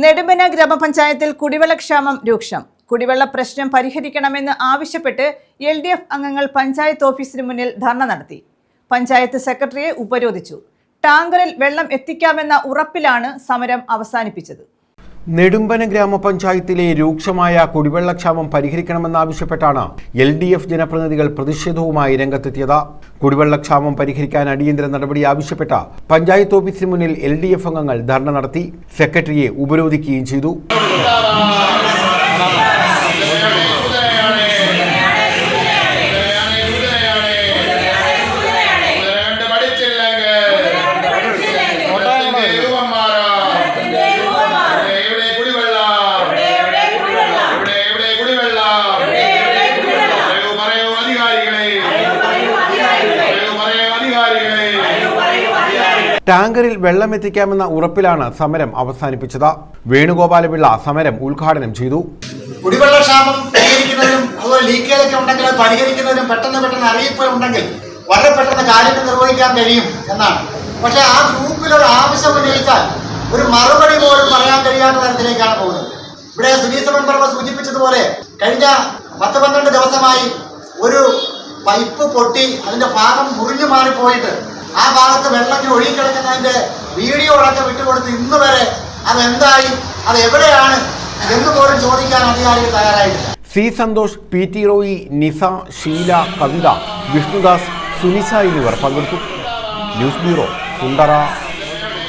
നെടുമ്പന ഗ്രാമപഞ്ചായത്തിൽ കുടിവെള്ളക്ഷാമം രൂക്ഷം. കുടിവെള്ള പ്രശ്നം പരിഹരിക്കണമെന്ന് ആവശ്യപ്പെട്ട് LDF അംഗങ്ങൾ പഞ്ചായത്ത് ഓഫീസിന് മുന്നിൽ ധർണ നടത്തി. പഞ്ചായത്ത് സെക്രട്ടറിയെ ഉപരോധിച്ചു. ടാങ്കറിൽ വെള്ളം എത്തിക്കാമെന്ന ഉറപ്പിലാണ് സമരം അവസാനിപ്പിച്ചത്. നെടുമ്പന ഗ്രാമപഞ്ചായത്തിലെ രൂക്ഷമായ കുടിവെള്ളക്ഷാമം പരിഹരിക്കണമെന്നാവശ്യപ്പെട്ടാണ് LDF ജനപ്രതിനിധികൾ പ്രതിഷേധവുമായി രംഗത്തെത്തിയത്. കുടിവെള്ളക്ഷാമം പരിഹരിക്കാൻ അടിയന്തര നടപടി ആവശ്യപ്പെട്ട പഞ്ചായത്ത് ഓഫീസിന് മുന്നിൽ LDF അംഗങ്ങൾ ധർണ നടത്തി. സെക്രട്ടറിയെ ഉപരോധിക്കുകയും ചെയ്തു. ടാങ്കറിൽ വെള്ളം എത്തിക്കാമെന്ന ഉറപ്പിലാണ് സമരം അവസാനിപ്പിച്ചത്. വേണുഗോപാലപിള്ള സമരം ഉദ്ഘാടനം ചെയ്തു. കുടിവെള്ളക്ഷാമം പരിഹരിക്കുന്നതിനും അതുപോലെ ലീക്കേജൊക്കെ ഉണ്ടെങ്കിൽ അത് പരിഹരിക്കുന്നതിനും പെട്ടെന്ന് അറിയിപ്പ് ഉണ്ടെങ്കിൽ വളരെ പെട്ടെന്ന് കാര്യങ്ങൾ നിർവഹിക്കാൻ കഴിയും എന്നാണ്. പക്ഷെ ആ ഗ്രൂപ്പിൽ ഒരു ആവശ്യം ഉന്നയിച്ചാൽ ഒരു മറുപടി പോലും പറയാൻ കഴിയാത്ത തരത്തിലേക്കാണ് പോകുന്നത്. ഇവിടെ സുനീസ് മെമ്പർ സൂചിപ്പിച്ചതുപോലെ കഴിഞ്ഞ 10-12 ദിവസമായി ഒരു പൈപ്പ് പൊട്ടി അതിന്റെ ഭാഗം മുറിഞ്ഞു മാറിപ്പോയിട്ട് ആ ഭാഗത്ത് വെള്ളം ഒഴുകിക്കിടക്കുന്നതിന്റെ വീഡിയോ അടക്കം വിട്ടുകൊടുത്ത് ഇന്ന് വരെ അതെന്തായി, അത് എവിടെയാണ് എന്ന് പോലും ചോദിക്കാൻ അധികാരികൾ തയ്യാറായിട്ടില്ല. സി സന്തോഷ്, PT റോയി, നിസ, ഷീല, കവിത, വിഷ്ണുദാസ്, സുനിസ എന്നിവർ പങ്കെടുത്തു. News bureau, Kundara.